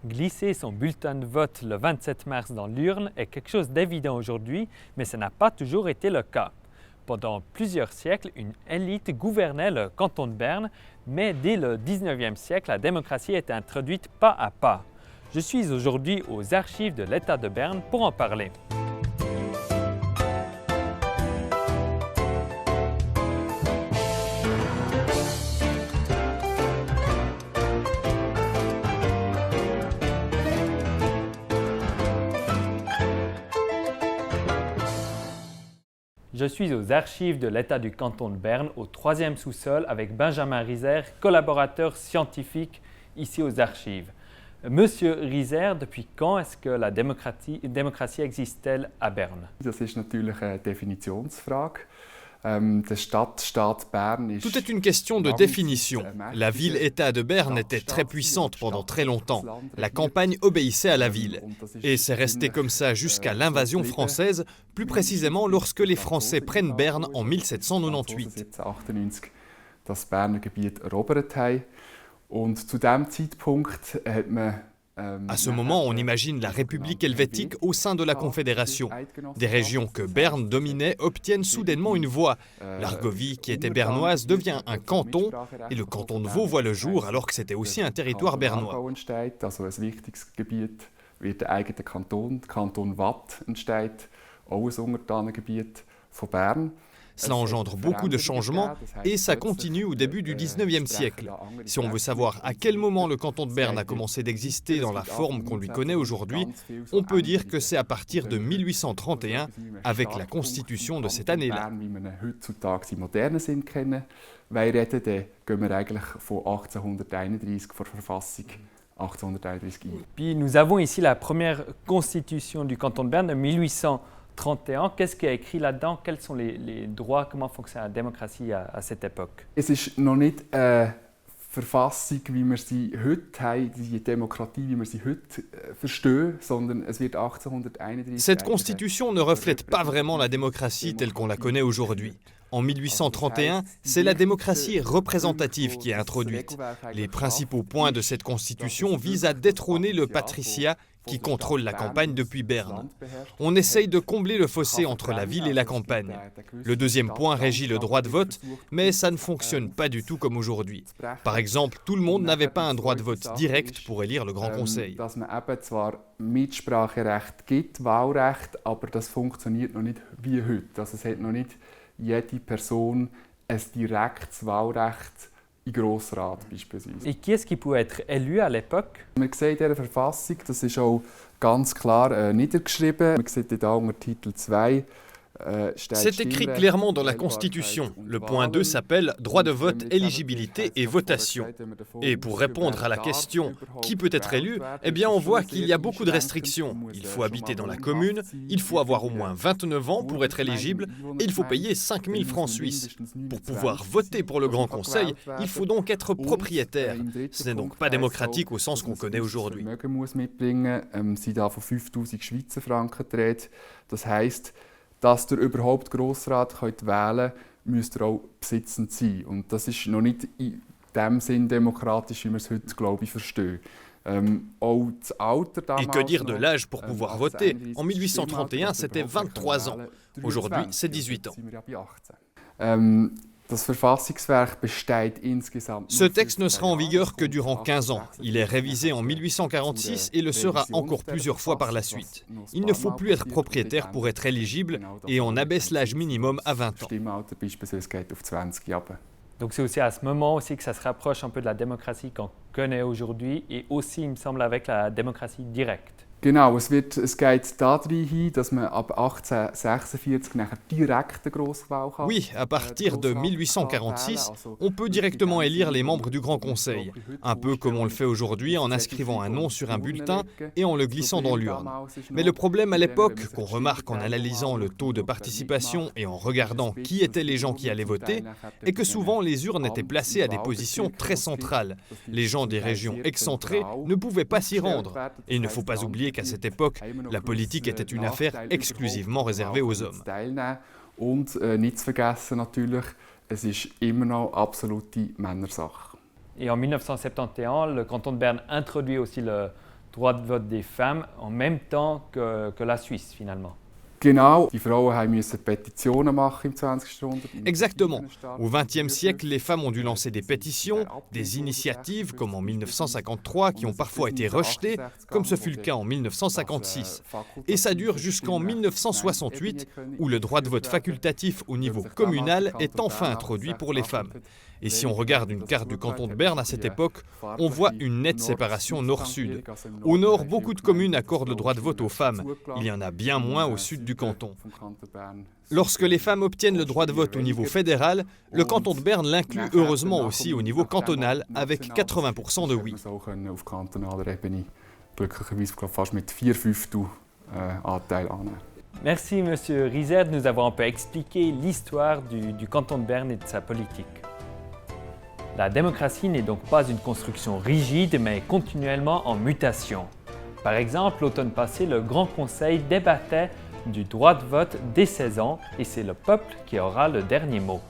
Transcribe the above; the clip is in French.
Glisser son bulletin de vote le 27 mars dans l'urne est quelque chose d'évident aujourd'hui, mais ce n'a pas toujours été le cas. Pendant plusieurs siècles, une élite gouvernait le canton de Berne, mais dès le 19e siècle, la démocratie a été introduite pas à pas. Je suis aujourd'hui aux archives de l'État de Berne pour en parler. Je suis aux archives de l'État du canton de Berne, au 3e sous-sol, avec Benjamin Riser, collaborateur scientifique ici aux archives. Monsieur Riser, depuis quand est-ce que la démocratie existe-t-elle à Berne? Das ist natürlich eine Definitionsfrage. Tout est une question de définition. La ville-État de Berne était très puissante pendant très longtemps. La campagne obéissait à la ville. Et c'est resté comme ça jusqu'à l'invasion française, plus précisément lorsque les Français prennent Berne en 1798. Das Berner Gebiet erobert haben. Und zu diesem Zeitpunkt hat man À ce moment, on imagine la République helvétique au sein de la Confédération. Des régions que Berne dominait obtiennent soudainement une voix. L'Argovie, qui était bernoise, devient un canton et le canton de Vaud voit le jour alors que c'était aussi un territoire bernois. Also ein wichtiges Gebiet wird ein eigener Kanton. Der Kanton Waadt entsteht, auch ein Untertanengebiet von Bern. Cela engendre beaucoup de changements et ça continue au début du 19e siècle. Si on veut savoir à quel moment le canton de Berne a commencé d'exister dans la forme qu'on lui connaît aujourd'hui, on peut dire que c'est à partir de 1831 avec la constitution de cette année-là. Puis nous avons ici la première constitution du canton de Berne de 1831. Qu'est-ce qui est écrit là-dedans? Quels sont les droits? Comment fonctionne la démocratie à cette époque? Es ist noch nicht eine Verfassung, wie wir sie heute haben, die Demokratie, wie wir sie heute verstehen, sondern es wird 1831. Cette constitution ne reflète pas vraiment la démocratie telle qu'on la connaît aujourd'hui. En 1831, c'est la démocratie représentative qui est introduite. Les principaux points de cette constitution visent à détrôner le patriciat qui contrôle la campagne depuis Berne. On essaye de combler le fossé entre la ville et la campagne. Le deuxième point régit le droit de vote, mais ça ne fonctionne pas du tout comme aujourd'hui. Par exemple, tout le monde n'avait pas un droit de vote direct pour élire le Grand Conseil. Dass man eben zwar Mitspracherecht gibt, Wahlrecht, aber das funktioniert noch nicht wie heute. Also es hat noch nicht jede Person ein direktes Wahlrecht im Grossrat beispielsweise. Et qui est-ce qui pouvait être élu à l'époque? Wir sehen in dieser Verfassung, das ist auch ganz klar niedergeschrieben. Man sieht hier unter Titel 2. C'est écrit clairement dans la Constitution. Le point 2 s'appelle « Droit de vote, éligibilité et votation ». Et pour répondre à la question « Qui peut être élu ?», eh bien on voit qu'il y a beaucoup de restrictions. Il faut habiter dans la commune, il faut avoir au moins 29 ans pour être éligible et il faut payer 5 000 francs suisses. Pour pouvoir voter pour le Grand Conseil, il faut donc être propriétaire. Ce n'est donc pas démocratique au sens qu'on connaît aujourd'hui. Dass ihr überhaupt Grossrat wählen könnt, müsst ihr auch besitzend sein. Und das ist noch nicht in dem Sinn demokratisch, wie wir es heute, glaube ich, verstehen. Et que dire de l'âge pour pouvoir voter? En 1831, c'était 23 ans. Aujourd'hui, c'est 18 ans. Ce texte ne sera en vigueur que durant 15 ans. Il est révisé en 1846 et le sera encore plusieurs fois par la suite. Il ne faut plus être propriétaire pour être éligible et on abaisse l'âge minimum à 20 ans. Donc c'est aussi à ce moment aussi que ça se rapproche un peu de la démocratie qu'on connaît aujourd'hui et aussi, il me semble, avec la démocratie directe. Genau, es geht darin hin, dass man ab 1846 nachher direkt eine Grosswahl kann. Oui, à partir de 1846, on peut directement élire les membres du Grand Conseil, un peu comme on le fait aujourd'hui en inscrivant un nom sur un bulletin et en le glissant dans l'urne. Mais le problème à l'époque, qu'on remarque en analysant le taux de participation et en regardant qui étaient les gens qui allaient voter, est que souvent les urnes étaient placées à des positions très centrales. Les gens des régions excentrées ne pouvaient pas s'y rendre. Et il ne faut pas oublier qu'à cette époque, la politique était une affaire exclusivement réservée aux hommes. Und nicht zu vergessen natürlich, es ist immer noch absolute Männersache. Et en 1971, le canton de Berne introduit aussi le droit de vote des femmes en même temps que la Suisse finalement. Genau, die Frauen mussten Petitionen machen im 20. Jahrhundert. Exactement. Au XXe siècle, les femmes ont dû lancer des pétitions, des initiatives comme en 1953 qui ont parfois été rejetées, comme ce fut le cas en 1956. Et ça dure jusqu'en 1968 où le droit de vote facultatif au niveau communal est enfin introduit pour les femmes. Et si on regarde une carte du canton de Berne à cette époque, on voit une nette séparation nord-sud. Au nord, beaucoup de communes accordent le droit de vote aux femmes. Il y en a bien moins au sud du canton. Lorsque les femmes obtiennent le droit de vote au niveau fédéral, le canton de Berne l'inclut heureusement aussi au niveau cantonal avec 80% de oui. Merci M. Rieser de nous avoir un peu expliqué l'histoire du canton de Berne et de sa politique. La démocratie n'est donc pas une construction rigide, mais continuellement en mutation. Par exemple, l'automne passé, le Grand Conseil débattait du droit de vote dès 16 ans et c'est le peuple qui aura le dernier mot.